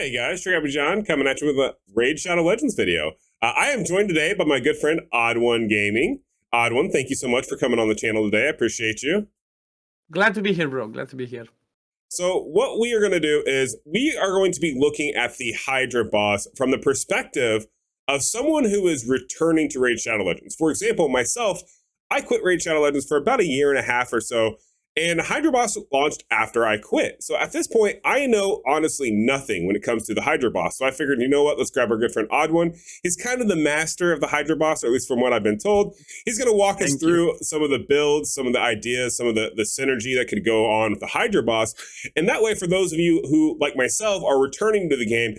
Hey guys, Trigger John coming at you with a Raid Shadow Legends video. I am joined today by my good friend Odd One Gaming. Odd One, thank you so much for coming on the channel today. I appreciate you. Glad to be here, bro. Glad to be here. So what we are going to do is we are going to be looking at the Hydra boss from the perspective of someone who is returning to Raid Shadow Legends. For example, myself, I quit Raid Shadow Legends for about a year and a half or so, and Hydra boss launched after I quit. So at this point, I know honestly nothing when it comes to the Hydra boss. So I figured, you know what, let's grab our good friend Odd One. He's kind of the master of the Hydra boss, or at least from what I've been told. He's going to walk us through some of the builds, some of the ideas, some of the synergy that could go on with the Hydra boss. And that way, for those of you who, like myself, are returning to the game,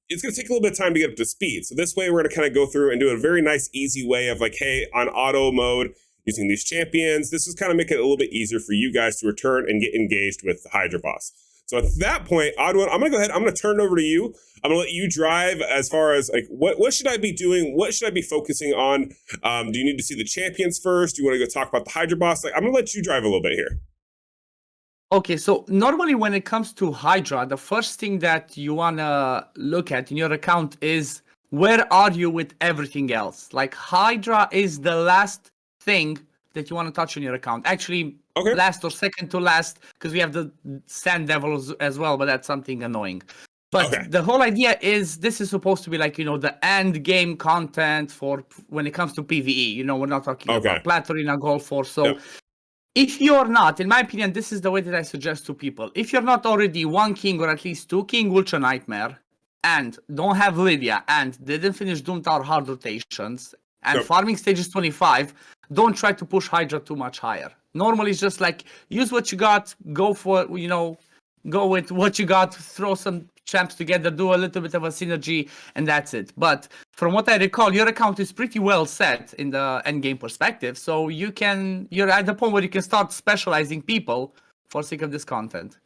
it's going to take a little bit of time to get up to speed. So this way, we're going to kind of go through and do a very nice, easy way of like, hey, on auto mode, using these champions, this is kind of make it a little bit easier for you guys to return and get engaged with the Hydra boss. So at that point, Odd One, I'm going to go ahead, I'm going to turn it over to you. I'm going to let you drive as far as like, what should I be doing? What should I be focusing on? Do you need to see the champions first? Do you want to go talk about the Hydra boss? Like, I'm going to let you drive a little bit here. Okay, so normally when it comes to Hydra, the first thing that you want to look at in your account is where are you with everything else? Like Hydra is the last thing that you want to touch on your account. Actually, last or second to last, because we have the Sand Devils as well, but that's something annoying. But the whole idea is this is supposed to be like, you know, the end game content for when it comes to PvE. You know, we're not talking about Plat Arena, Gold Force. So if you're not, in my opinion, this is the way that I suggest to people. If you're not already one king or at least two king Ultra Nightmare and don't have Lydia and didn't finish Doom Tower hard rotations and farming stages 25, don't try to push Hydra too much higher. Normally it's just like use what you got, go for, you know, go with what you got, throw some champs together, do a little bit of a synergy, and that's it. But from what I recall, your account is pretty well set in the end game perspective, so you're at the point where you can start specializing people for sake of this content.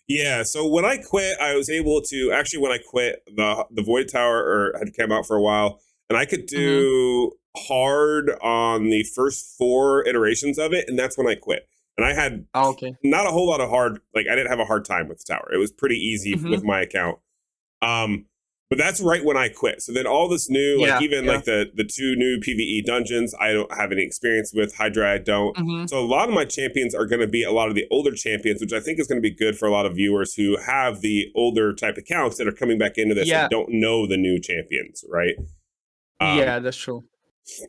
Yeah, so when I quit, I was able to actually when I quit the Void Tower had come out for a while, and I could do hard on the first 4 iterations of it, and that's when I quit. And I had not a whole lot of hard, like I didn't have a hard time with the tower. It was pretty easy with my account. But that's right when I quit. So then all this new, like even like the 2 new PvE dungeons, I don't have any experience with. Hydra, I don't. So a lot of my champions are going to be a lot of the older champions, which I think is going to be good for a lot of viewers who have the older type accounts that are coming back into this and don't know the new champions, right? Yeah, that's true.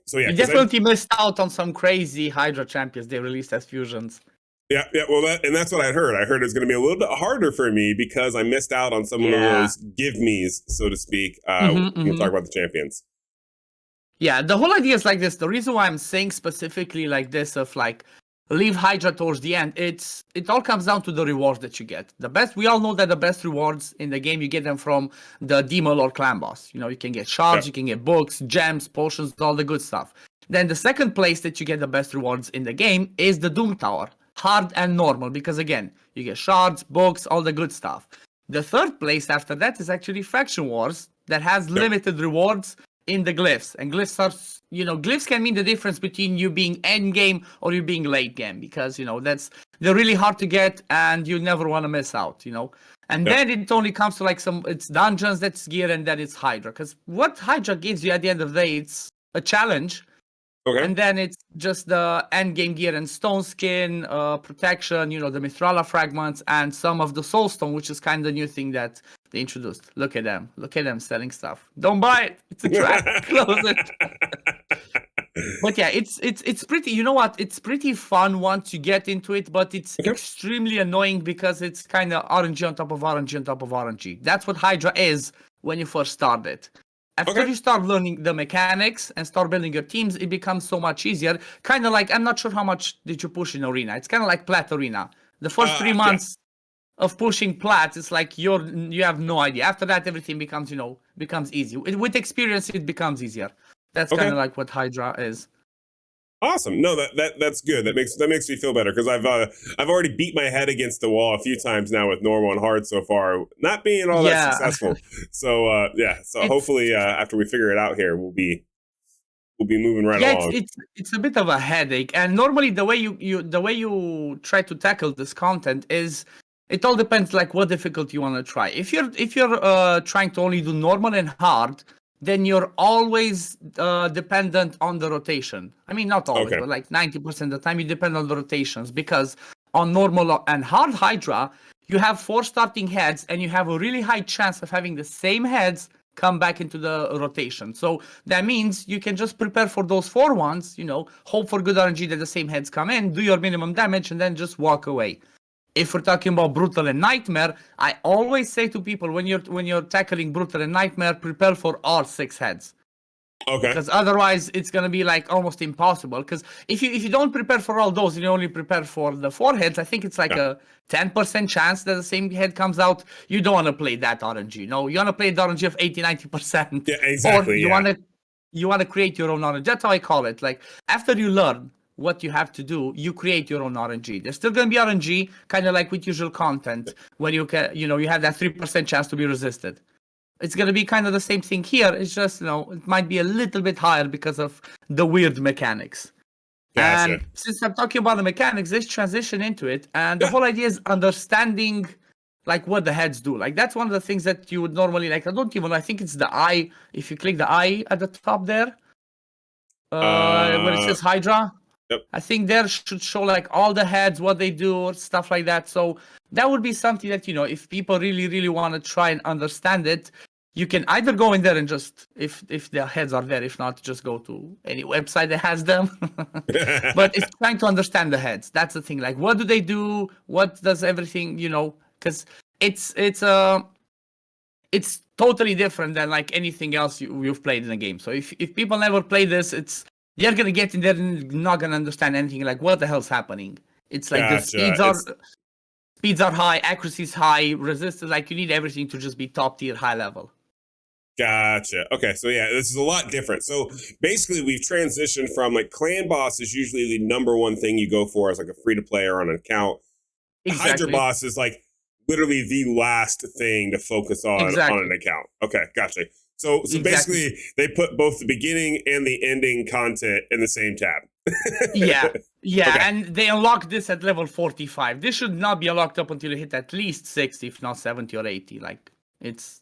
So yeah, you definitely missed out on some crazy Hydra champions they released as fusions. Yeah. Well, that's what I heard. I heard it's going to be a little bit harder for me because I missed out on some of those give-me's, so to speak. We'll talk about the champions. Yeah, the whole idea is like this. The reason why I'm saying specifically like this of like leave Hydra towards the end, it all comes down to the rewards that you get. We all know that the best rewards in the game, you get them from the Demon or Clan boss. You know, you can get shards, you can get books, gems, potions, all the good stuff. Then the second place that you get the best rewards in the game is the Doom Tower. Hard and normal, because again, you get shards, books, all the good stuff. The third place after that is actually Faction Wars that has limited rewards in the glyphs. And glyphs are, you know, glyphs can mean the difference between you being end game or you being late game, because, you know, they're really hard to get and you never want to miss out, you know. And then it only comes to like it's dungeons, that's gear, and then it's Hydra. Because what Hydra gives you at the end of the day, it's a challenge. And then it's just the end game gear and stone skin, protection, you know, the Mithrala fragments, and some of the soulstone, which is kind of the new thing that they introduced. Look at them selling stuff. Don't buy it. It's a trap. Close it. But yeah, it's pretty. You know what? It's pretty fun once you get into it, but it's extremely annoying because it's kind of RNG on top of RNG on top of RNG. That's what Hydra is when you first start it. After you start learning the mechanics and start building your teams, it becomes so much easier. Kind of like, I'm not sure how much did you push in Arena. It's kind of like Plat Arena. The first 3 months of pushing Plat, it's like you have no idea. After that, everything becomes, you know, easy. With experience, it becomes easier. That's kind of like what Hydra is. Awesome. No, that's good. That makes me feel better because I've already beat my head against the wall a few times now with normal and hard so far, not being all that successful. So so hopefully after we figure it out here, we'll be moving right along. It's a bit of a headache, and normally the way you try to tackle this content is It all depends like what difficulty you want to try. If you're trying to only do normal and hard, then you're always dependent on the rotation. I mean, not always, Okay. but like 90% of the time you depend on the rotations, because on normal and hard Hydra, you have 4 starting heads and you have a really high chance of having the same heads come back into the rotation. So that means you can just prepare for those 4 ones, hope for good RNG that the same heads come in, do your minimum damage, and then just walk away. If we're talking about Brutal and Nightmare, I always say to people, when you're tackling Brutal and Nightmare, prepare for all 6 heads. Okay. Because otherwise it's gonna be like almost impossible. Because if you don't prepare for all those and you only prepare for the 4 heads, I think it's like a 10% chance that the same head comes out. You don't want to play that RNG. No, you want to play the RNG of 80-90%. Yeah, exactly. Or you want to create your own RNG. That's how I call it. Like after you learn what you have to do, you create your own RNG. There's still gonna be RNG, kind of like with usual content, when you have that 3% chance to be resisted. It's going to be kind of the same thing here. It's just, it might be a little bit higher because of the weird mechanics. Gotcha. And since I'm talking about the mechanics, let's transition into it. And the whole idea is understanding like what the heads do. Like that's one of the things that you would normally like. I don't even know. I think it's the eye. If you click the eye at the top there, where it says Hydra, Yep. I think there should show like all the heads, what they do, stuff like that. So that would be something that, if people really, really want to try and understand it, you can either go in there and just, if the heads are there, if not, just go to any website that has them. But it's trying to understand the heads. That's the thing. Like, what do they do? What does everything, because it's totally different than like anything else you've played in a game. So if people never play this, they're gonna get in there and not gonna understand anything. Like, what the hell's happening? It's like Gotcha. the speeds are high, accuracy is high, resistance. Like you need everything to just be top tier, high level. Gotcha. Okay, so yeah, this is a lot different. So basically, we've transitioned from like clan boss is usually the number one thing you go for as like a free to play or on an account. Exactly. Hydra boss is like literally the last thing to focus on an account. Okay, gotcha. So basically, they put both the beginning and the ending content in the same tab. Yeah, Okay. And they unlock this at level 45. This should not be unlocked up until you hit at least 60, if not 70 or 80. Like it's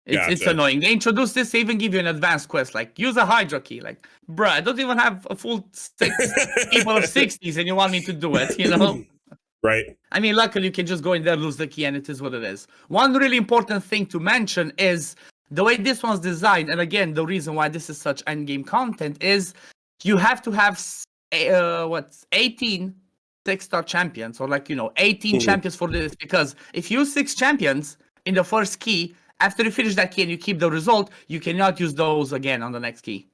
annoying. They introduced this, they even give you an advanced quest, like use a Hydra key. Like, bruh, I don't even have a full 6 people of 60s and you want me to do it, Right. I mean, luckily you can just go in there, lose the key, and it is what it is. One really important thing to mention is the way this one's designed, and again, the reason why this is such endgame content is you have to have 18 6-star champions, or 18 champions for this, because if you use 6 champions in the first key, after you finish that key and you keep the result, you cannot use those again on the next key.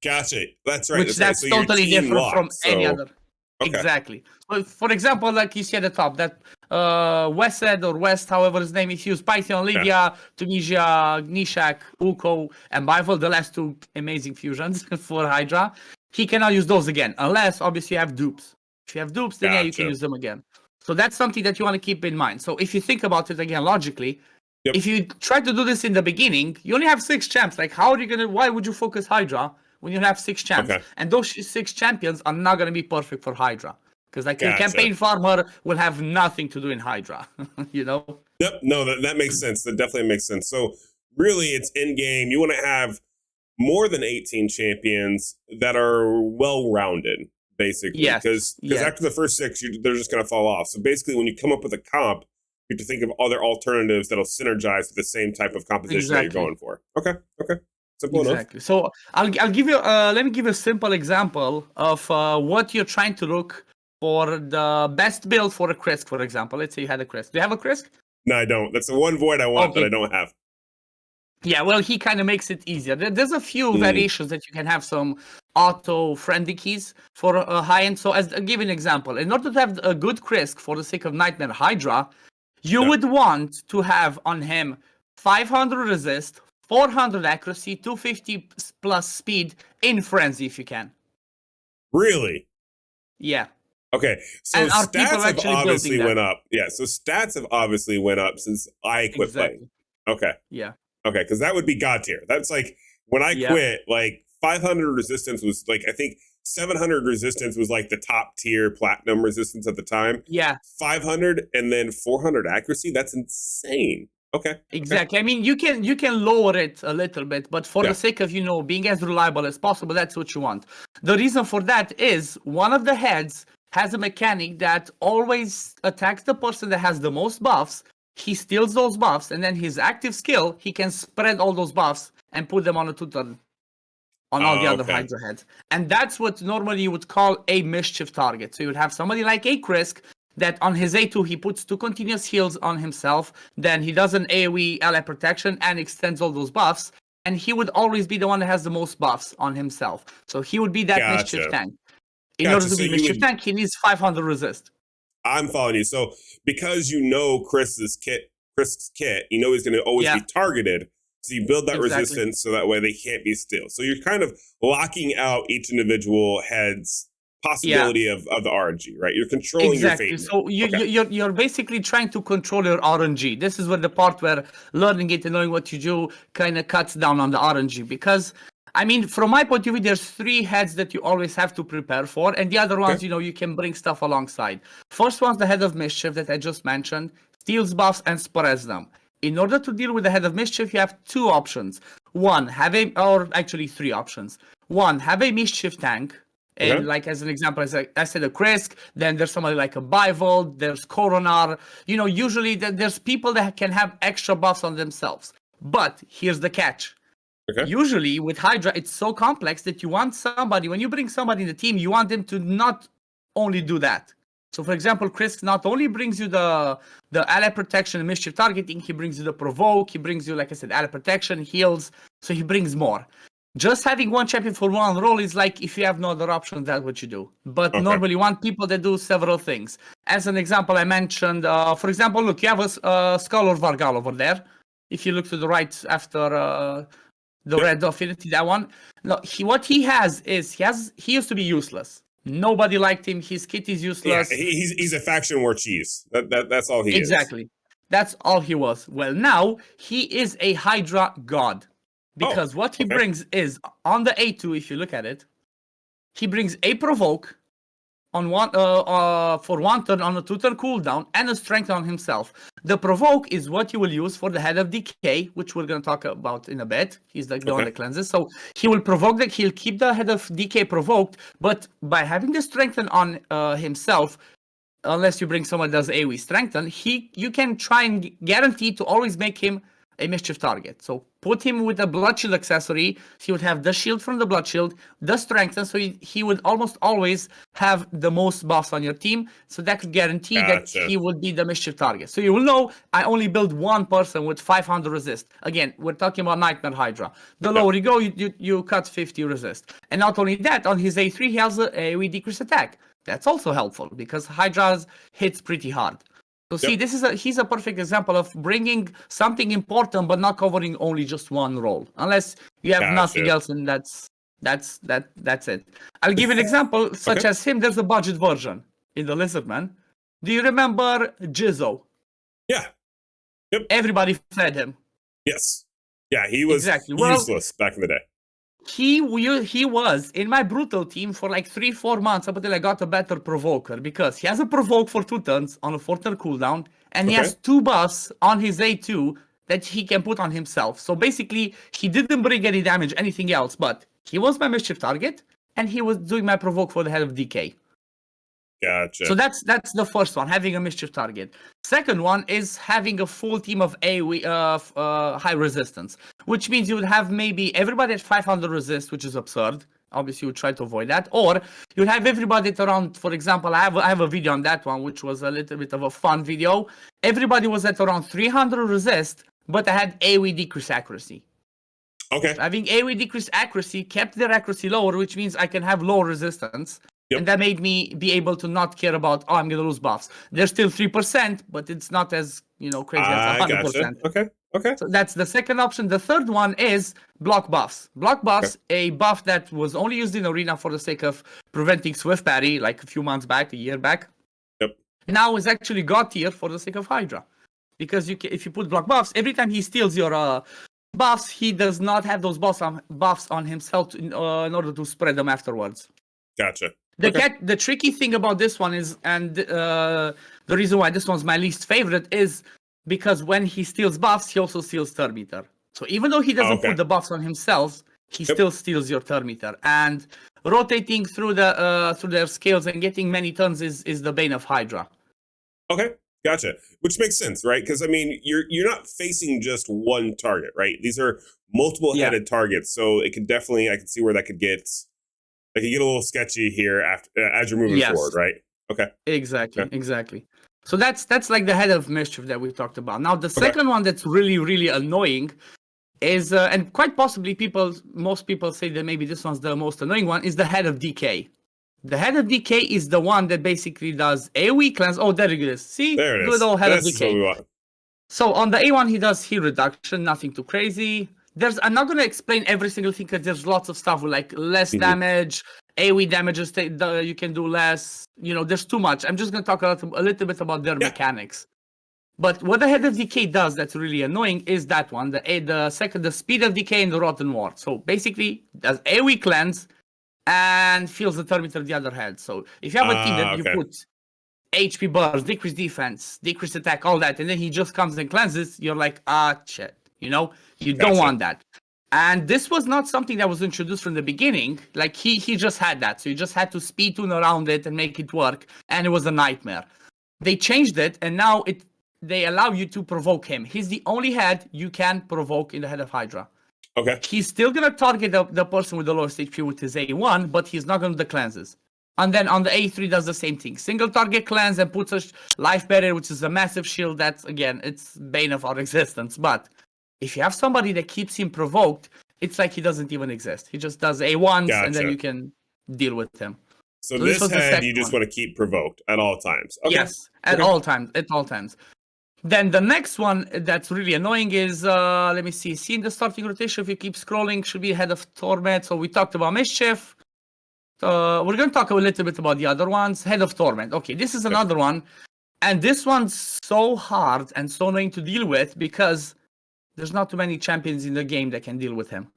Gotally. That's right. That's so totally different from any other. Okay. Exactly. So for example, like you see at the top, that West, however his name is, used Python, Lydia, Tunisia, Nishak, Uko, and Bible, the last 2 amazing fusions for Hydra. He cannot use those again, unless obviously you have dupes. If you have dupes, then you can use them again. So that's something that you want to keep in mind. So if you think about it again logically, if you try to do this in the beginning, you only have 6 champs. Like, why would you focus Hydra when you have 6 champs? Okay. And those 6 champions are not going to be perfect for Hydra. Because a campaign farmer will have nothing to do in Hydra, Yep, no, that makes sense. That definitely makes sense. So really, it's in-game. You want to have more than 18 champions that are well-rounded, basically. Because after the first 6, they're just going to fall off. So basically, when you come up with a comp, you have to think of other alternatives that'll synergize with the same type of composition that you're going for. Okay. Simple enough. So I'll give you, let me give you a simple example of what you're trying to look for the best build for a Krisk, for example. Let's say you had a Krisk. Do you have a Krisk? No, I don't. That's the one void I want that I don't have. Yeah, well, he kind of makes it easier. There's a few variations that you can have some auto-friendly keys for a high-end. So as I'll give you an example. In order to have a good Krisk for the sake of Nightmare Hydra, you would want to have on him 500 resist, 400 accuracy, 250 plus speed in Frenzy if you can. Really? Yeah. Okay, so stats have obviously went up. Yeah, so stats have obviously went up since I quit playing. Okay. Yeah. Okay, because that would be God tier. That's like when I quit, like 500 resistance was like, I think 700 resistance was like the top tier platinum resistance at the time. Yeah, 500 and then 400 accuracy. That's insane. Okay. exactly. I mean, you can lower it a little bit, but for the sake of being as reliable as possible, that's what you want. The reason for that is one of the heads has a mechanic that always attacks the person that has the most buffs. He steals those buffs, and then his active skill, he can spread all those buffs and put them on a tutor on all the other Hydra heads. And that's what normally you would call a mischief target. So you would have somebody like a Krisk that on his A2 he puts 2 continuous heals on himself, then he does an AoE ally protection and extends all those buffs, and he would always be the one that has the most buffs on himself. So he would be that mischief tank. In order to be mischief tank, he needs 500 resist. I'm following you. So because you know Krisk's kit, you know he's going to always be targeted. So you build that resistance so that way they can't be still. So you're kind of locking out each individual head's possibility of the RNG, right? You're controlling your fate. So you're basically trying to control your RNG. This is where the part where learning it and knowing what you do kind of cuts down on the RNG. Because, I mean, from my point of view, there's 3 heads that you always have to prepare for. And the other ones, you can bring stuff alongside. First one's the Head of Mischief that I just mentioned. Steals buffs and spreads them. In order to deal with the Head of Mischief, you have 2 options. 1, or actually 3 options. 1, have a Mischief tank. And like as an example, as I said, a Krisk, then there's somebody like a Bivold, there's Coronar. Usually there's people that can have extra buffs on themselves. But here's the catch. Usually with Hydra, it's so complex that you want somebody, when you bring somebody in the team, you want them to not only do that. So, for example, Krisk not only brings you the ally protection and mischief targeting, he brings you the provoke, he brings you, like I said, ally protection, heals, so he brings more. Just having one champion for one role is like, if you have no other options, that's what you do. But normally you want people that do several things. As an example, I mentioned, for example, look, you have a Skull or Vargal over there. If you look to the right after the red affinity, that one. No, what he has is, he used to be useless. Nobody liked him. His kit is useless. Yeah, he's a faction war cheese. That's all he is. Exactly. That's all he was. Well, now he is a Hydra god. Because what he brings is, on the A2, if you look at it, he brings a provoke on for 1 turn on a 2-turn cooldown and a strength on himself. The provoke is what you will use for the Head of Decay, which we're going to talk about in a bit. He's like the one that cleanses. So he will provoke he'll keep the Head of Decay provoked, but by having the strengthen on himself, unless you bring someone that does AoE strengthen, you can try and guarantee to always make him a mischief target. So put him with a blood shield accessory. He would have the shield from the blood shield, the strengthen, so he would almost always have the most buffs on your team. So that could guarantee that he would be the mischief target. So you will know, I only build one person with 500 resist. Again, we're talking about Nightmare Hydra. The lower you go, you cut 50 resist. And not only that, on his A3 he has a AoE decrease attack. That's also helpful because Hydra's hits pretty hard. So see, he's a perfect example of bringing something important, but not covering only just one role. Unless you have nothing else, and that's it. I'll give an example, such as him. There's a budget version in the Lizardman. Do you remember Jizzo? Yeah. Yep. Everybody fed him. Yes. Yeah, he was useless back in the day. He was in my brutal team for like 3-4 months up until I got a better provoker, because he has a provoke for 2 turns on a 4-turn cooldown, and he has 2 buffs on his A2 that he can put on himself. So basically, he didn't bring any damage, anything else, but he was my mischief target, and he was doing my provoke for the Head of Decay. Gotcha. So that's the first one, having a mischief target. Second one is having a full team of AoE high resistance, which means you would have maybe everybody at 500 resist, which is absurd. Obviously, you would try to avoid that. Or you would have everybody at around, for example, I have a video on that one, which was a little bit of a fun video. Everybody was at around 300 resist, but I had AoE decrease accuracy. Okay. So having AoE decrease accuracy kept their accuracy lower, which means I can have low resistance. And that made me be able to not care about, I'm going to lose buffs. They're still 3%, but it's not as, crazy as 100%. Gotcha. Okay. So that's the second option. The third one is block buffs. Block buffs, a buff that was only used in Arena for the sake of preventing Swift parry, like a few months back, a year back. Yep. Now is actually got tier for the sake of Hydra. Because if you put block buffs, every time he steals your buffs, he does not have those buffs on himself in order to spread them afterwards. Gotcha. The tricky thing about this one is, and the reason why this one's my least favorite is because when he steals buffs, he also steals turn meter. So even though he doesn't put the buffs on himself, he still steals your turn meter. And rotating through their scales and getting many turns is the bane of Hydra. Okay, gotcha. Which makes sense, right? Because I mean, you're not facing just one target, right? These are multiple headed targets, so it could definitely, I can see where that could get a little sketchy here as you're moving forward, right? Okay. Exactly. So that's like the head of mischief that we talked about. Now the second one that's really, really annoying is, and quite possibly most people say that maybe this one's the most annoying one, is the head of DK. The head of DK is the one that basically does AoE cleanse. Oh, there it is. See? There it is. Good old head of DK. That's what we want. So on the A1, he does heal reduction, nothing too crazy. I'm not going to explain every single thing because there's lots of stuff with like less damage, AoE damages, you can do less. There's too much. I'm just going to talk a little bit about their mechanics. But what the head of decay does that's really annoying is that one, the speed of decay and the rotten ward. So basically, does AoE cleanse and fills the turn meter the other head. So if you have a team that you put HP burst, decrease defense, decrease attack, all that, and then he just comes and cleanses, you're like, shit. You don't want that. And this was not something that was introduced from the beginning. Like he just had that. So you just had to speed tune around it and make it work. And it was a nightmare. They changed it and now they allow you to provoke him. He's the only head you can provoke in the head of Hydra. Okay. He's still going to target the person with the lowest HP with his A1, but he's not going to do the cleanses. And then on the A3 does the same thing. Single target cleanse and puts a life barrier, which is a massive shield. That's, again, it's bane of our existence. But if you have somebody that keeps him provoked, it's like he doesn't even exist. He just does A1s and then you can deal with him. So this head you just want to keep provoked at all times. Okay. Yes, at all times. Then the next one that's really annoying is, let me see. See in the starting rotation, if you keep scrolling, should be head of Torment. So we talked about Mischief. We're going to talk a little bit about the other ones. Head of Torment. Okay, this is another one. And this one's so hard and so annoying to deal with because there's not too many champions in the game that can deal with him.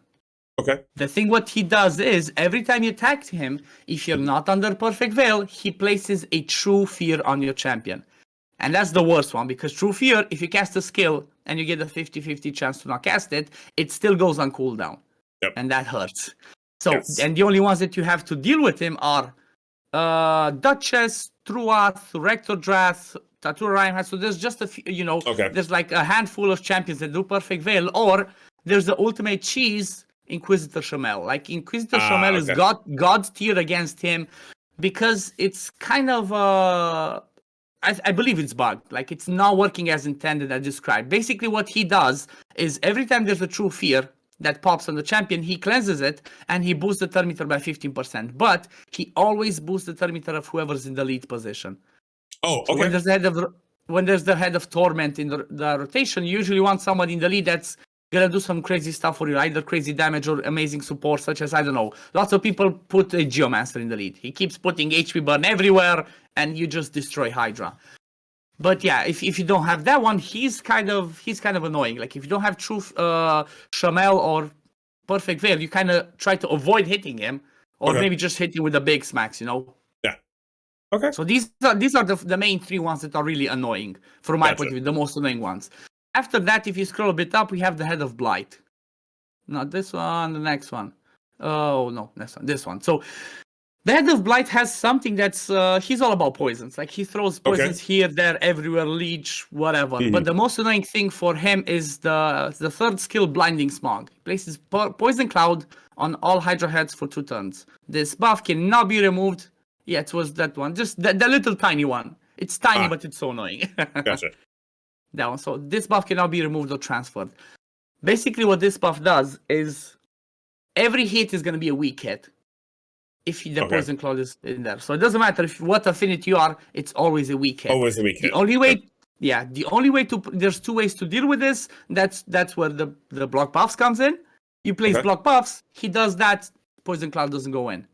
Okay. The thing what he does is, every time you attack him, if you're not under Perfect Veil, he places a True Fear on your champion. And that's the worst one, because True Fear, if you cast a skill and you get a 50-50 chance to not cast it, it still goes on cooldown. Yep. And that hurts. So, and the only ones that you have to deal with him are Duchess, Truath, Rector Drath, Tattoo Rhyme. So there's just a few, there's like a handful of champions that do Perfect Veil, or there's the ultimate cheese, Inquisitor Shamel. Like Inquisitor Shamel is God tier against him because it's kind of I believe it's bugged. Like it's not working as intended as described. Basically what he does is every time there's a True Fear that pops on the champion, he cleanses it and he boosts the turn meter by 15%. But he always boosts the turn meter of whoever's in the lead position. Oh, okay. So when there's the head of Torment in the rotation, you usually want somebody in the lead that's gonna do some crazy stuff for you, either crazy damage or amazing support, such as, I don't know, lots of people put a Geomancer in the lead. He keeps putting HP burn everywhere, and you just destroy Hydra. But yeah, if you don't have that one, he's kind of annoying. Like if you don't have True Shamel or Perfect Veil, you kind of try to avoid hitting him, or maybe just hit him with the big smacks, Yeah. Okay. So these are the main three ones that are really annoying from my point of view, the most annoying ones. After that, if you scroll a bit up, we have the head of Blight. Not this one, the next one. Oh, no, this one. So the head of Blight has something that's, he's all about poisons. Like he throws poisons here, there, everywhere, leech, whatever. But the most annoying thing for him is the third skill, Blinding Smog. He places Poison Cloud on all Hydra heads for 2 turns. This buff cannot be removed. Yeah, it was that one. Just the little tiny one. It's tiny, but it's so annoying. Gotcha. That one. So this buff cannot be removed or transferred. Basically, what this buff does is every hit is going to be a weak hit if the Poison Cloud is in there. So it doesn't matter what affinity you are, it's always a weak hit. Always a weak hit. The only way to there's 2 ways to deal with this. That's where the block buffs comes in. You place block buffs, he does that, Poison Cloud doesn't go in.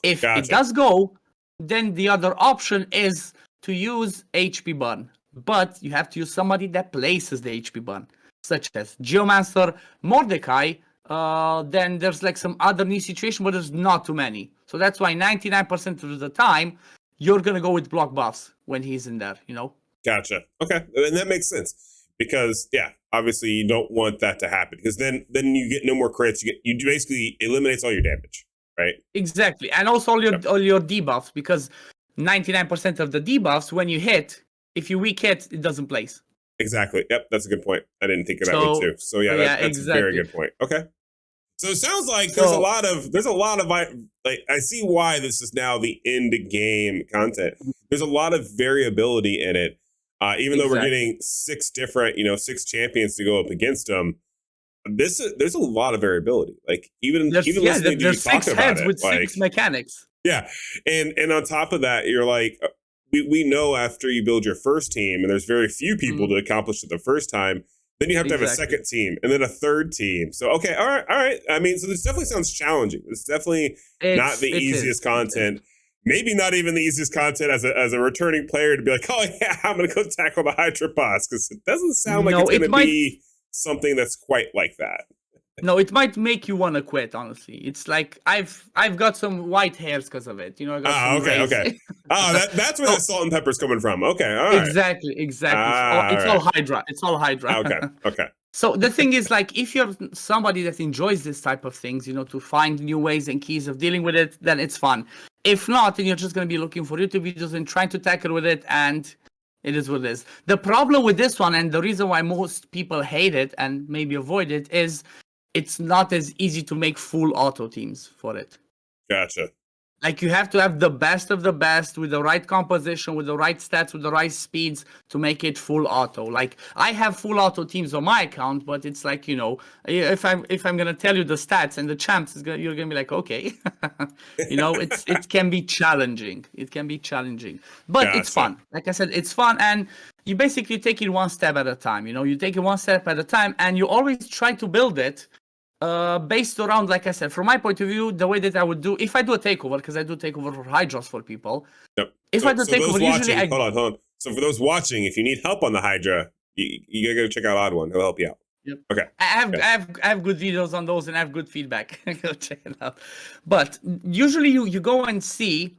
If it does go, then the other option is to use HP burn. But you have to use somebody that places the HP burn, such as Geomancer, Mordecai. Then there's like some other new situation, but there's not too many. So that's why 99% of the time, you're going to go with block buffs when he's in there, you know? Gotcha. Okay. And that makes sense because, yeah, obviously you don't want that to happen because then you get no more crits. You basically eliminates all your damage, right? Exactly. And also all your debuffs, because 99% of the debuffs, when you hit, if you weak hit, it doesn't place. Exactly. Yep. That's a good point. I didn't think of that one too. So yeah, that's a very good point. Okay. So it sounds like there's a lot of like I see why this is now the end game content. There's a lot of variability in it. Even though we're getting 6 different, 6 champions to go up against them, there's a lot of variability. Like even listening to you talk about it, with 6 mechanics. Yeah, and on top of that, you're like, we know after you build your first team, and there's very few people to accomplish it the first time. Then you have to have a second team and then a third team. So, okay, all right. I mean, so this definitely sounds challenging. It's definitely not the easiest content. Maybe not even the easiest content as a returning player to be like, oh yeah, I'm going to go tackle the Hydra boss, because it doesn't sound like it's going to be something that's quite like that. No, it might make you want to quit. Honestly, it's like I've got some white hairs because of it. You know. Okay. That's where the salt and pepper's coming from. Okay, all right. Exactly. It's all Hydra. It's all Hydra. Okay. So the thing is, like, if you're somebody that enjoys this type of things, to find new ways and keys of dealing with it, then it's fun. If not, then you're just going to be looking for YouTube videos and trying to tackle with it, and it is what it is. The problem with this one, and the reason why most people hate it and maybe avoid it, is it's not as easy to make full auto teams for it. Gotcha. Like, you have to have the best of the best with the right composition, with the right stats, with the right speeds to make it full auto. Like, I have full auto teams on my account, but it's like, if I'm gonna tell you the stats and the champs, you're gonna be like, okay, it can be challenging. It can be challenging, but It's fun. Like I said, it's fun, and you basically take it one step at a time. You take it one step at a time, and you always try to build it. Based around, like I said, from my point of view, the way that I would do, if I do a takeover, because I do takeover for Hydras for people. Yep. If I do takeover, usually hold on. So for those watching, if you need help on the Hydra, you gotta go check out Odd One. He'll help you out. Yep. Okay. I have good videos on those, and I have good feedback. Go check it out. But usually you go and see,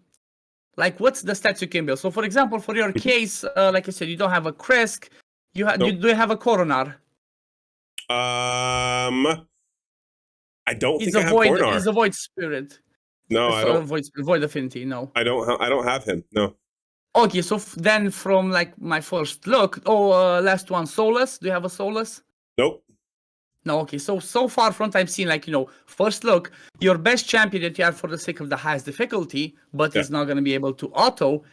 like, what's the stats you can build. So for example, for your case, like I said, you don't have a Kresk. Do you have a Coronar? I don't think I have Coronar. He's a Void Spirit. No, I don't. Void Affinity, no. I don't have him, no. Okay, so then from, like, my first look, last one, Solus. Do you have a Solus? Nope. No, okay. So far from what I've seen, like, first look, your best champion that you have for the sake of the highest difficulty, but is not going to be able to auto,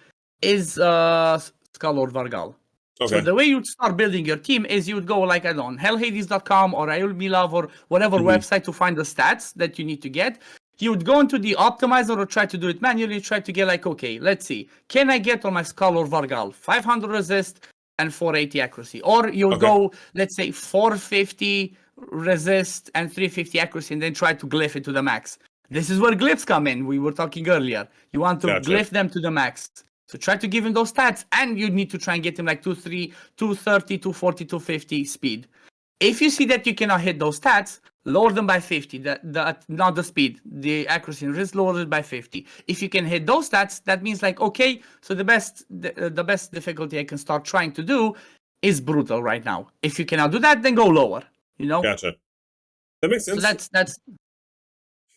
is Skull or Vargal. Okay. So the way you'd start building your team is you would go, like, I don't know, hellhades.com or Milov or whatever website to find the stats that you need to get. You would go into the optimizer or try to do it manually, try to get, like, okay, let's see. Can I get on my Skull or Vargal 500 resist and 480 accuracy? Or you would go, let's say, 450 resist and 350 accuracy, and then try to glyph it to the max. This is where glyphs come in. We were talking earlier. You want to glyph them to the max. So try to give him those stats, and you need to try and get him like 230, 240, 250 speed. If you see that you cannot hit those stats, lower them by 50. Not the speed, the accuracy and resist, lower it by 50. If you can hit those stats, that means, like, okay, so the best difficulty I can start trying to do is brutal right now. If you cannot do that, then go lower. Gotcha. That makes sense.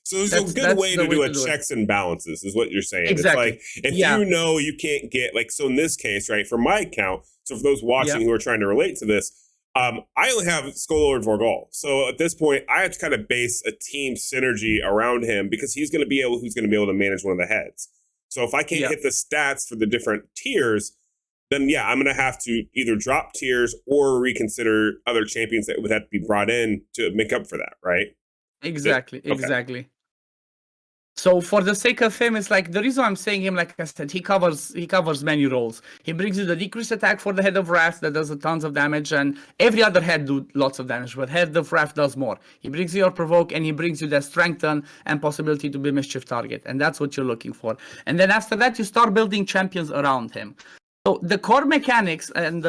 So there's a good way to do it. Checks and balances is what you're saying. Exactly. It's like, if you can't get, like, so in this case, right, for my account, so for those watching who are trying to relate to this, I only have Skullord Vorgal. So at this point, I have to kind of base a team synergy around him, because who's going to be able to manage one of the heads. So if I can't hit the stats for the different tiers, then I'm going to have to either drop tiers or reconsider other champions that would have to be brought in to make up for that, right? Exactly. So for the sake of him, it's like, the reason I'm saying him, like I said, he covers many roles. He brings you the decreased attack for the Head of Wrath that does tons of damage, and every other head do lots of damage, but Head of Wrath does more. He brings you your provoke, and he brings you the strengthen and possibility to be mischief target, and that's what you're looking for. And then after that, you start building champions around him. So the core mechanics and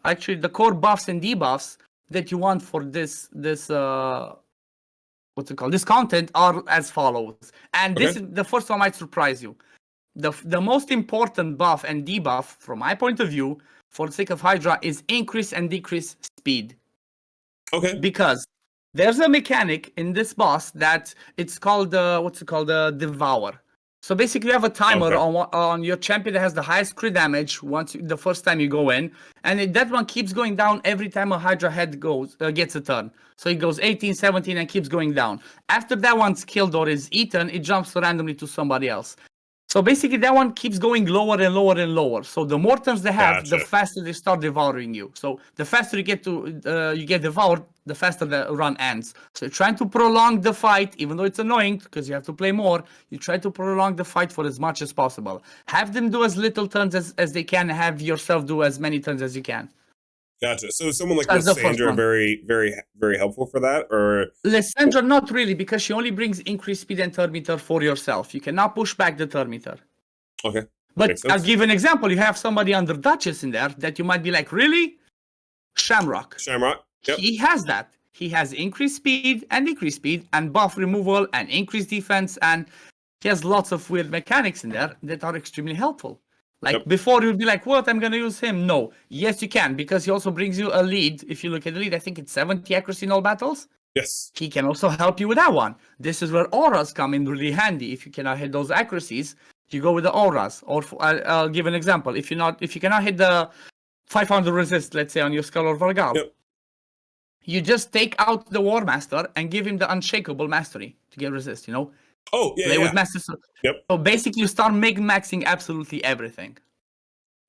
actually the core buffs and debuffs that you want for this what's it called? This content are as follows. And this is the first one might surprise you. The most important buff and debuff, from my point of view, for the sake of Hydra, is increase and decrease speed. Okay. Because there's a mechanic in this boss that it's called the Devour. So basically, you have a timer on your champion that has the highest crit damage the first time you go in, and that one keeps going down every time a Hydra head gets a turn. So it goes 18, 17, and keeps going down. After that one's killed or is eaten, it jumps randomly to somebody else. So basically, that one keeps going lower and lower and lower. So the more turns they have, the faster they start devouring you. So the faster you get devoured, the faster the run ends. So you're trying to prolong the fight, even though it's annoying because you have to play more. You try to prolong the fight for as much as possible. Have them do as little turns as they can. Have yourself do as many turns as you can. Gotcha. So someone like Lysandra, very, very, very helpful for that, or Lysandra, not really, because she only brings increased speed and turn meter for yourself. You cannot push back the turn meter. Okay. But I'll give an example. You have somebody under Duchess in there that you might be like, really? Shamrock. Shamrock. Yep. He has that. He has increased speed and decreased speed and buff removal and increased defense, and he has lots of weird mechanics in there that are extremely helpful. Like before, you'd be like, what? I'm going to use him. No. Yes, you can, because he also brings you a lead. If you look at the lead, I think it's 70 accuracy in all battles. Yes. He can also help you with that one. This is where auras come in really handy. If you cannot hit those accuracies, you go with the auras. Or I'll give an example. If you cannot hit the 500 resist, let's say on your Skull or Vargal, you just take out the War Master and give him the Unshakable Mastery to get resist, Oh, yeah, Play with Master. So basically, you start maxing absolutely everything.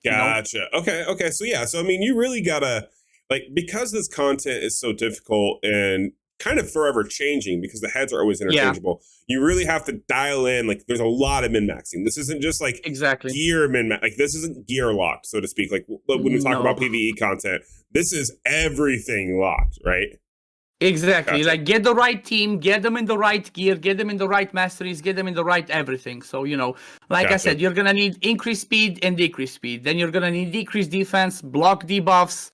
Gotcha. Okay. So I mean, you really gotta, because this content is so difficult and kind of forever changing because the heads are always interchangeable, you really have to dial in. There's a lot of min-maxing. This isn't just gear min-max. This isn't gear locked, so to speak. When we talk about PvE content, this is everything locked, right? Exactly. Gotcha. Get the right team, get them in the right gear, get them in the right masteries, get them in the right everything. So, I said, you're going to need increased speed and decreased speed. Then you're going to need decreased defense, block debuffs,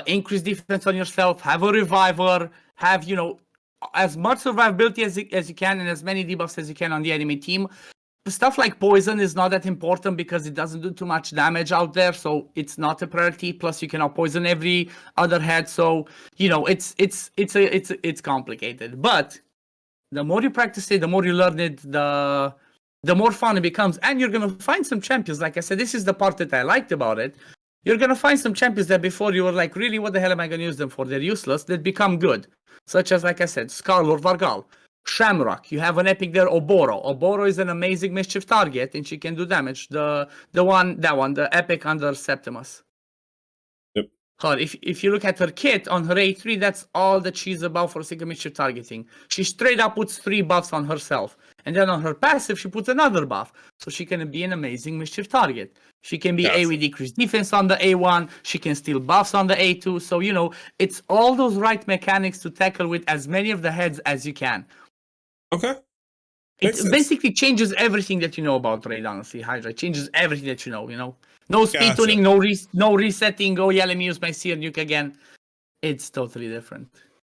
increase defense on yourself, have a reviver, have, as much survivability as you can and as many debuffs as you can on the enemy team. Stuff like poison is not that important because it doesn't do too much damage out there, so it's not a priority. Plus, you cannot poison every other head, so it's complicated. But the more you practice it, the more you learn it, the more fun it becomes, and you're gonna find some champions. Like I said, this is the part that I liked about it. You're gonna find some champions that before you were like, really, what the hell am I gonna use them for? They're useless. That become good, such as like I said, Skull or Vargal. Shamrock, you have an epic there, Oboro. Oboro is an amazing mischief target, and she can do damage. The epic under Septimus. Yep. If you look at her kit on her A3, that's all that she's about for single mischief targeting. She straight up puts 3 buffs on herself, and then on her passive, she puts another buff, so she can be an amazing mischief target. She can be A with decreased defense on the A1. She can steal buffs on the A2. So it's all those right mechanics to tackle with as many of the heads as you can. Okay. It basically changes everything that you know about Raid, honestly, Hydra. It changes everything that you know. No speed tuning, no resetting, let me use my seer nuke again. It's totally different.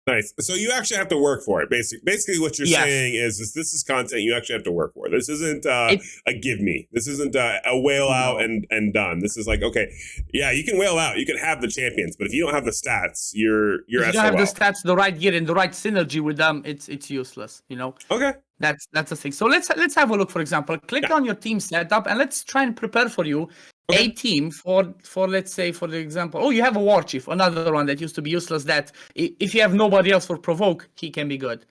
Nice. So you actually have to work for it. Basically what you're saying is this is content you actually have to work for. This isn't a give me. This isn't a whale out and done. This is you can whale out. You can have the champions, but if you don't have the stats, you're if you don't have the stats, the right gear, and the right synergy with them, it's useless. Okay. That's the thing. So let's have a look. For example, click on your team setup and let's try and prepare for you a team for let's say, for the example. Oh, you have a war chief, another one that used to be useless. That if you have nobody else for provoke, he can be good.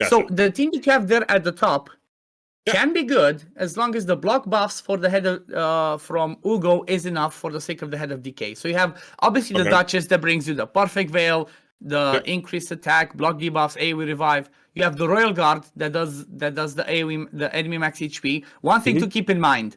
Gotcha. So the team that you have there at the top can be good as long as the block buffs for the head of, from Ugo is enough for the sake of the head of decay. So you have obviously the Duchess that brings you the perfect veil, the increased attack, block debuffs, AoE revive. You have the Royal Guard that does the AoE, the enemy max HP. One thing to keep in mind: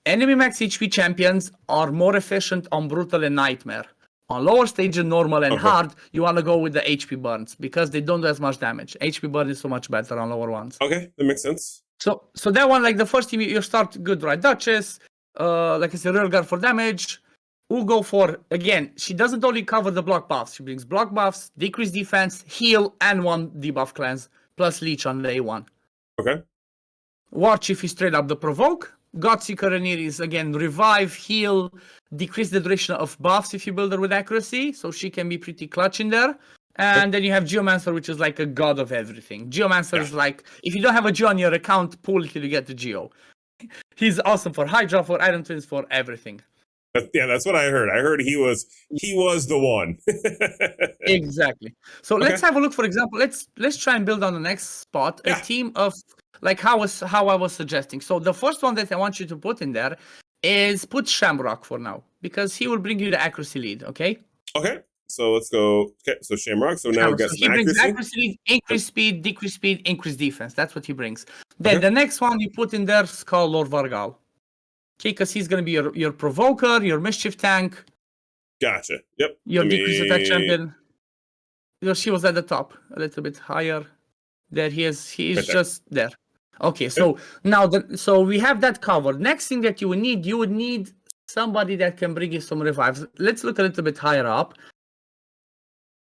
enemy max HP champions are more efficient on brutal and nightmare. On lower stage and normal and hard, you want to go with the HP burns because they don't do as much damage. HP burn is so much better on lower ones. Okay, that makes sense. So that one, the first team, you start good, right? Duchess, like I said, Royal Guard for damage. Ugo for, again, she doesn't only cover the block buffs. She brings block buffs, decreased defense, heal, and 1 debuff cleanse. plus Leech on the A1. Okay. Warchief is straight up the provoke. Godseeker and is again revive, heal, decrease the duration of buffs if you build her with accuracy, so she can be pretty clutch in there. And then you have Geomancer, which is like a god of everything. Geomancer is like, if you don't have a Geo on your account, pull it till you get the Geo. He's awesome for Hydra, for Iron Twins, for everything. Yeah, that's what I heard. I heard he was the one. Exactly. So let's have a look. For example, let's try and build on the next spot a team of like how I was suggesting. So the first one that I want you to put in there is put Shamrock for now, because he will bring you the accuracy lead. Okay. Okay. So let's go. Okay. So Shamrock. So now we've got he brings accuracy lead, increase speed, decrease speed, increase defense. That's what he brings. Then the next one you put in there, Skull Lord Vargal. Okay, because he's going to be your provoker, your mischief tank. Gotcha. Yep. Your decrease attack champion. She was at the top, a little bit higher. There he is. He is right just there. Okay, so now so we have that covered. Next thing that you would need somebody that can bring you some revives. Let's look a little bit higher up.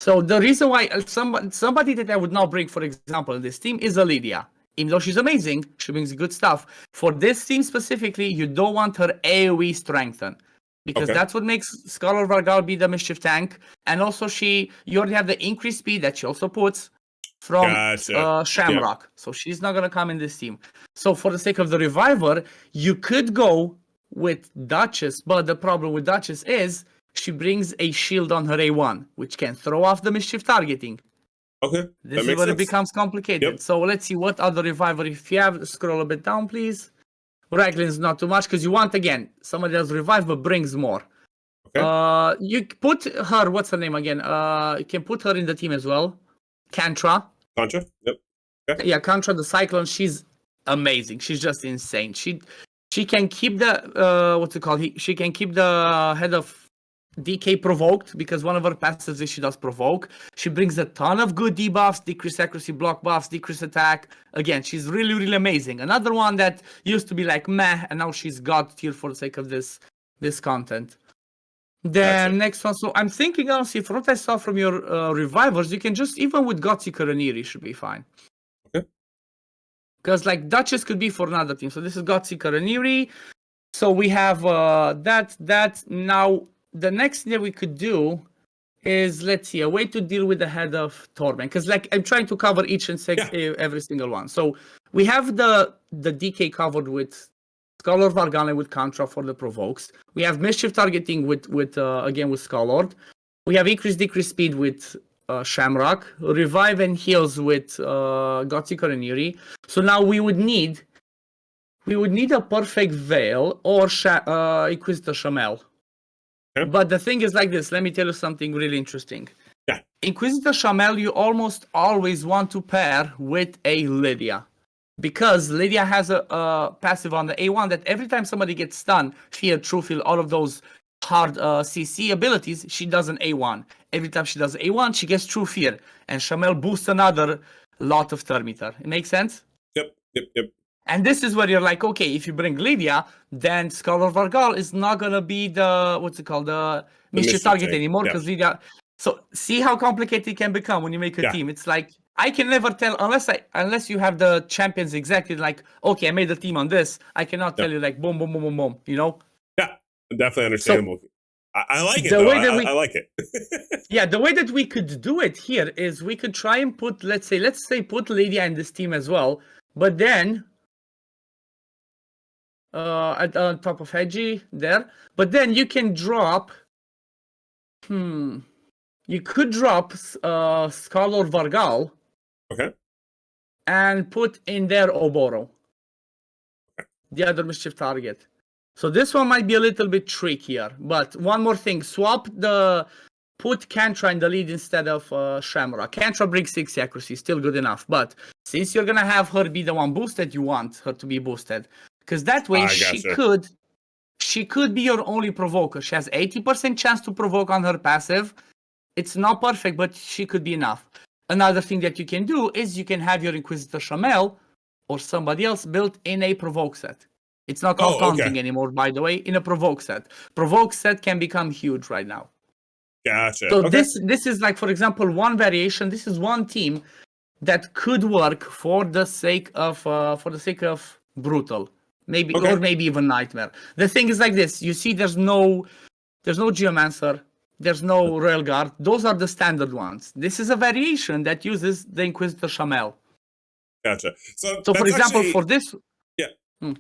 So the reason why somebody that I would not bring, for example, in this team is a Lydia. Even though she's amazing, she brings good stuff. For this team specifically, you don't want her AoE strengthened, because that's what makes Scholar Vargal be the mischief tank. And also you already have the increased speed that she also puts from Shamrock. So she's not going to come in this team. So for the sake of the Reviver, you could go with Duchess, but the problem with Duchess is she brings a shield on her A1, which can throw off the mischief targeting. Okay. This is where it becomes complicated. So let's see what other Reviver. If you have, scroll a bit down, please. Raglan's not too much, because you want, again, somebody else revive but brings more. Okay. You put her, what's her name again? You can put her in the team as well. Kantra. Kantra? Yep. Okay. Yeah, Kantra the Cyclone, she's amazing. She's just insane. She can keep the what's it called? She can keep the head of DK provoked, because one of her passives is she does provoke. She brings a ton of good debuffs, decrease accuracy, block buffs, decrease attack. Again, she's really, really amazing. Another one that used to be like meh, and now she's god tier for the sake of this content. Then next one, so I'm thinking honestly, from what I saw from your revivers, you can just, even with Godseeker and Eerie should be fine. Okay. Because like Duchess could be for another team. So this is Godseeker and Eerie. So we have that. Now the next thing that we could do is, let's see, a way to deal with the head of Torment. Because like I'm trying to cover each and every single one. So we have the DK covered with Scholar Vargal with Contra for the provokes. We have mischief targeting with again with Skullord. We have increase decrease speed with Shamrock, revive and heals with Godseeker and Eerie. So now we would need a perfect veil or Inquisitor Shamel. Okay. But the thing is like this. Let me tell you something really interesting. Yeah. Inquisitor Shamel, you almost always want to pair with a Lydia. Because Lydia has a passive on the A1 that every time somebody gets stunned, Fear, True Feel, all of those hard CC abilities, she does an A1. Every time she does A1, she gets True Fear. And Shamel boosts another lot of Thermitar. It makes sense? Yep. And this is where you're like, okay, if you bring Lydia, then Scholar Vargal is not going to be the mischief target anymore, because Lydia... So see how complicated it can become when you make a team. It's like, I can never tell, unless you have the champions exactly like, okay, I made a team on this, I cannot tell you like, boom, boom, boom, boom, boom, you know? Yeah, definitely understandable. So, I like it, though. I like it. Yeah, the way that we could do it here is we could try and put, let's say put Lydia in this team as well, but then... on top of Hedgie there, but then you can drop. You could drop Scholar Vargal. Okay. And put in there Oboro, the other mischief target. So this one might be a little bit trickier. But one more thing, put Kantra in the lead instead of Shamrock. Kantra brings 60 accuracy, still good enough. But since you're gonna have her be the one boosted, you want her to be boosted. Because that way she could be your only provoker. She has 80% chance to provoke on her passive. It's not perfect, but she could be enough. Another thing that you can do is you can have your Inquisitor Shamel or somebody else built in a provoke set. It's not called taunting anymore, by the way, in a provoke set. Provoke set can become huge right now. Gotcha. So this is like, for example, one variation. This is one team that could work for the sake of brutal, maybe, Okay. or maybe even nightmare. The thing is like this: you see, there's no geomancer, there's no royal guard. Those are the standard ones. This is a variation that uses the Inquisitor Shamel. Gotcha. So So, for that's example, actually, for this, yeah. Hmm.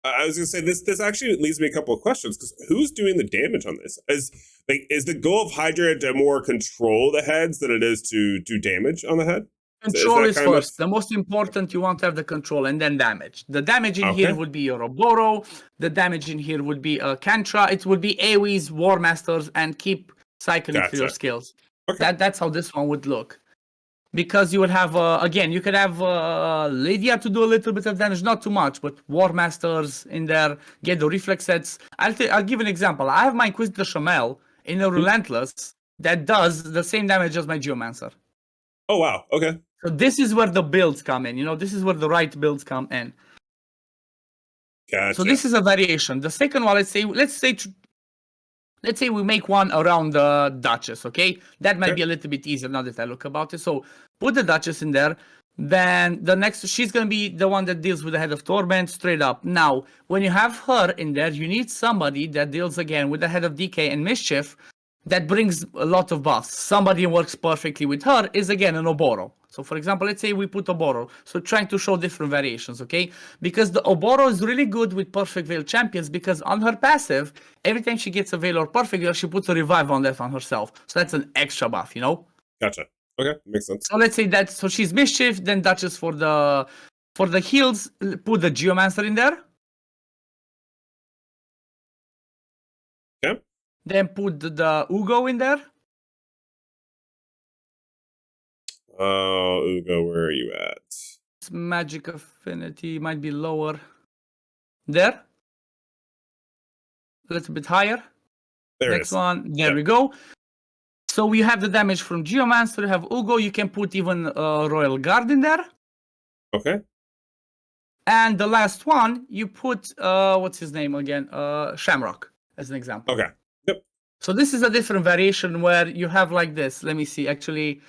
I was gonna say this actually leads me a couple of questions, because who's doing the damage on this? Is the goal of Hydra to more control the heads than it is to do damage on the head? Is control that is kind of first. The most important, you want to have the control and then damage. The damage in here okay? would be your Oboro. The damage in here would be Kantra. It would be AoEs, War Masters, and keep cycling through your Gotcha. skills. Okay. That's how this one would look. Because you would have, again, you could have Lydia to do a little bit of damage, not too much, but War Masters in there, get the reflex sets. I'll give an example. I have my Inquisitor Shamel in a Relentless that does the same damage as my Geomancer. Oh wow. Okay. So this is where the builds come in. This is where the right builds come in. Gotcha. So this is a variation. The second one, let's say we make one around the Duchess, okay? That might be a little bit easier now that I look about it. So put the Duchess in there. Then the next, she's going to be the one that deals with the Head of Torment straight up. Now, when you have her in there, you need somebody that deals again with the Head of Decay and Mischief that brings a lot of buffs. Somebody who works perfectly with her is again an Oboro. So for example, let's say we put Oboro. So trying to show different variations, okay? Because the Oboro is really good with Perfect Veil champions, because on her passive, every time she gets a Veil or Perfect Veil, she puts a revive on that on herself. So that's an extra buff, Gotcha. Okay, makes sense. So let's say that, so she's Mischief, then Duchess for the heals, put the Geomancer in there. Okay. Then put the Ugo in there. Ugo, where are you at? Magic affinity might be lower. There. A little bit higher. There Next it is. one. There we go. So we have the damage from Geomancer. You have Ugo. You can put even Royal Guard in there. Okay. And the last one, you put what's his name again? Shamrock, as an example. Okay. Yep. So this is a different variation where you have like this. Let me see. Actually,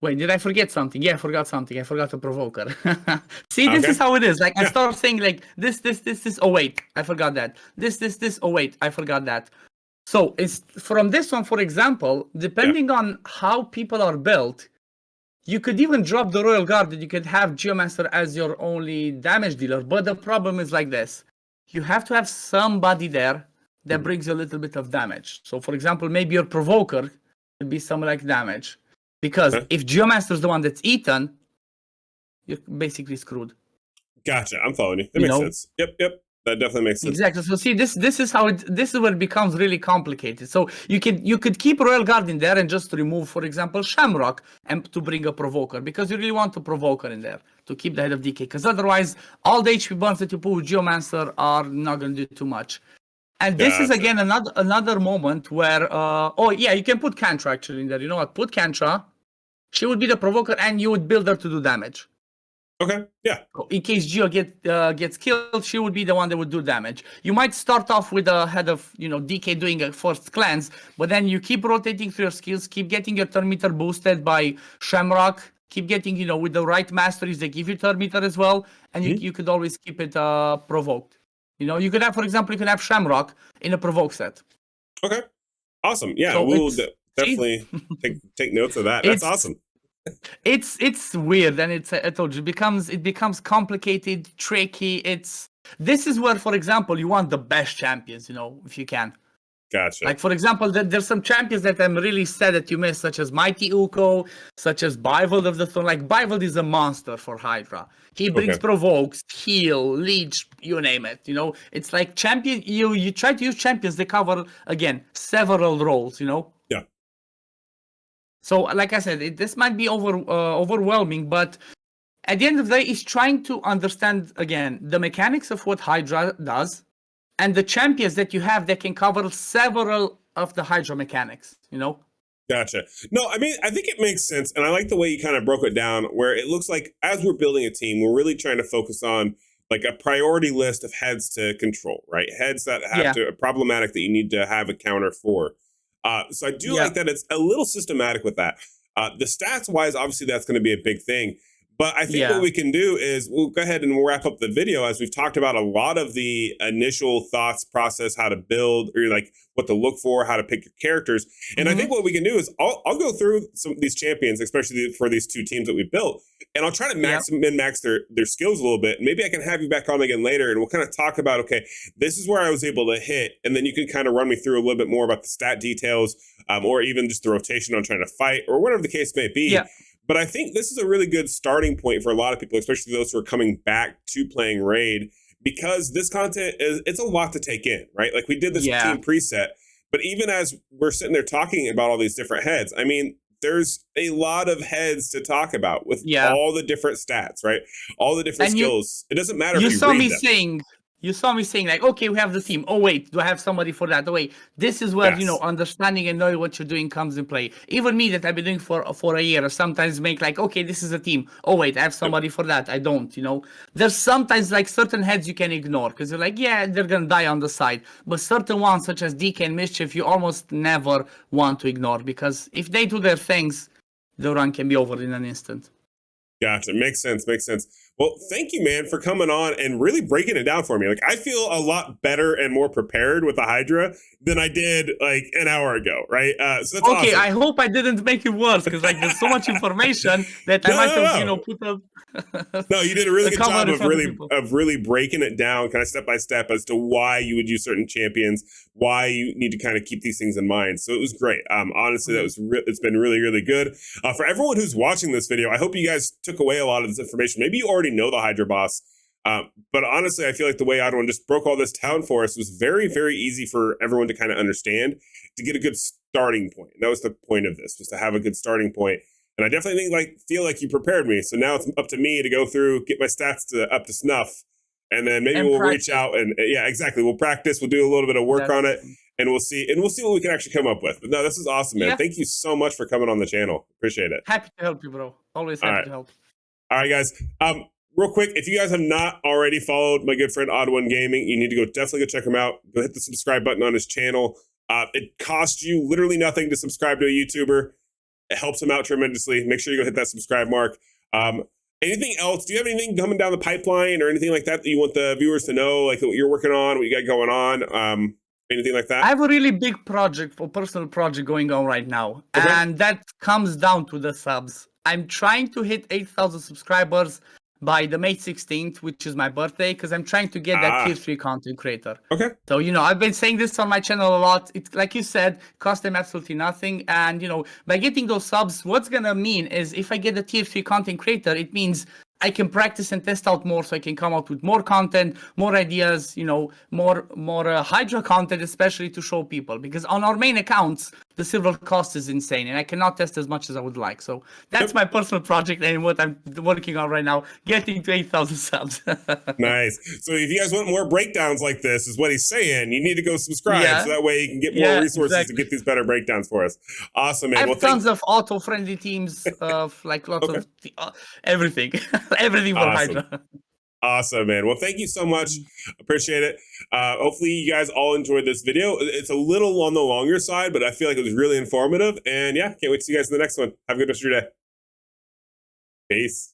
wait, did I forget something? Yeah, I forgot something. I forgot a provoker. See, this is how it is. Like I start saying like this. Oh wait, I forgot that. This. Oh wait, I forgot that. So it's from this one, for example, depending on how people are built, you could even drop the Royal Guard and you could have Geomancer as your only damage dealer. But the problem is like this. You have to have somebody there that brings a little bit of damage. So for example, maybe your provoker could be some like damage. Because if Geomancer is the one that's eaten, you're basically screwed. Gotcha. I'm following you. That makes sense. Yep. That definitely makes sense. Exactly. So see, this is where it becomes really complicated. So you could keep Royal Guard in there and just remove, for example, Shamrock and to bring a provoker, because you really want a provoker in there to keep the Head of Decay. Because otherwise, all the HP burns that you put with Geomancer are not going to do too much. And this is again another moment where you can put Kantra actually in there. You know what? Put Kantra. She would be the provoker, and you would build her to do damage. Okay, yeah. In case Geo gets killed, she would be the one that would do damage. You might start off with a Head of DK doing a first cleanse, but then you keep rotating through your skills, keep getting your turn meter boosted by Shamrock, keep getting with the right masteries they give you turn meter as well, and you could always keep it provoked. You could have, for example, Shamrock in a provoke set. Okay, awesome. Yeah, So we'll definitely take notes of that. That's awesome. It's weird, and I told you, it becomes complicated, tricky. This is where, for example, you want the best champions, if you can. Gotcha. Like, for example, there's some champions that I'm really sad that you missed, such as Mighty Uko, such as Bivold of the Throne. Like, Bivold is a monster for Hydra. He brings provokes, heal, leech, you name it. It's like champion. You try to use champions that cover, again, several roles. Yeah. So, like I said, this might be overwhelming, but at the end of the day, it's trying to understand, again, the mechanics of what Hydra does and the champions that you have that can cover several of the Hydra mechanics, Gotcha. No, I mean, I think it makes sense. And I like the way you kind of broke it down, where it looks like as we're building a team, we're really trying to focus on like a priority list of heads to control, right? Heads that have problematic that you need to have a counter for. So I do like that it's a little systematic with that. The stats wise, obviously that's going to be a big thing. But I think Yeah. what we can do is we'll go ahead and we'll wrap up the video as we've talked about a lot of the initial thoughts process, how to build or like what to look for, how to pick your characters. And I think what we can do is I'll go through some of these champions, especially for these two teams that we built, and I'll try to min-max their skills a little bit. Maybe I can have you back on again later and we'll kind of talk about, okay, this is where I was able to hit. And then you can kind of run me through a little bit more about the stat details or even just the rotation on trying to fight or whatever the case may be. Yeah. But I think this is a really good starting point for a lot of people, especially those who are coming back to playing Raid, because this content it's a lot to take in, right? Like we did this team preset, but even as we're sitting there talking about all these different heads, I mean, there's a lot of heads to talk about with all the different stats, right? All the different skills. It doesn't matter if you saw read me them. saying you saw me saying like, okay, we have the team. Oh wait, do I have somebody for that? Oh wait, this is where understanding and knowing what you're doing comes in play. Even me that I've been doing for a year, sometimes make like, okay, this is a team. Oh wait, I have somebody for that. I don't. There's sometimes like certain heads you can ignore because you're like, yeah, they're gonna die on the side. But certain ones such as DK and Mischief, you almost never want to ignore because if they do their things, the run can be over in an instant. Gotcha. Makes sense. Well, thank you, man, for coming on and really breaking it down for me. Like, I feel a lot better and more prepared with the Hydra than I did like an hour ago, right? So that's okay. awesome. I hope I didn't make it worse because like there's so much information that I might have, put up. No, you did a really good job of really breaking it down, kind of step by step, as to why you would use certain champions, why you need to kind of keep these things in mind. So it was great. Honestly, that was it's been really, really good. For everyone who's watching this video, I hope you guys took away a lot of this information. Maybe you already know the Hydra boss, but honestly, I feel like the way Adwan just broke all this down for us was very, very easy for everyone to kind of understand, to get a good starting point. And that was the point of this, was to have a good starting point. And I definitely feel like you prepared me. So now it's up to me to go through, get my stats up to snuff, and then maybe we'll reach out and exactly. We'll practice. We'll do a little bit of work on it, and we'll see what we can actually come up with. But no, this is awesome, man. Thank you so much for coming on the channel. Appreciate it. Happy to help you, bro. Always happy to help. All right, guys. Real quick, if you guys have not already followed my good friend Odd1 Gaming, you need to definitely go check him out. Go hit the subscribe button on his channel. It costs you literally nothing to subscribe to a YouTuber. It helps him out tremendously. Make sure you go hit that subscribe mark. Anything else? Do you have anything coming down the pipeline or anything like that you want the viewers to know, like what you're working on, what you got going on? Anything like that? I have a really big project, a personal project going on right now. Okay. And that comes down to the subs. I'm trying to hit 8,000 subscribers by the May 16th, which is my birthday, because I'm trying to get that tier 3 content creator. Okay. So, I've been saying this on my channel a lot. It's like you said, cost them absolutely nothing. And, by getting those subs, what's going to mean is if I get a tier 3 content creator, it means I can practice and test out more so I can come out with more content, more ideas, more Hydra content, especially to show people. Because on our main accounts, the silver cost is insane and I cannot test as much as I would like. So that's my personal project and what I'm working on right now, getting to 8,000 subs. Nice. So if you guys want more breakdowns like this, is what he's saying, you need to go subscribe so that way you can get more resources to get these better breakdowns for us. Awesome, man. I have tons of auto-friendly teams of like lots of everything. Everything for Hydra. Awesome, man. Well, thank you so much. Appreciate it. Hopefully you guys all enjoyed this video. It's a little on the longer side, but I feel like it was really informative. And yeah, can't wait to see you guys in the next one. Have a good rest of your day. Peace.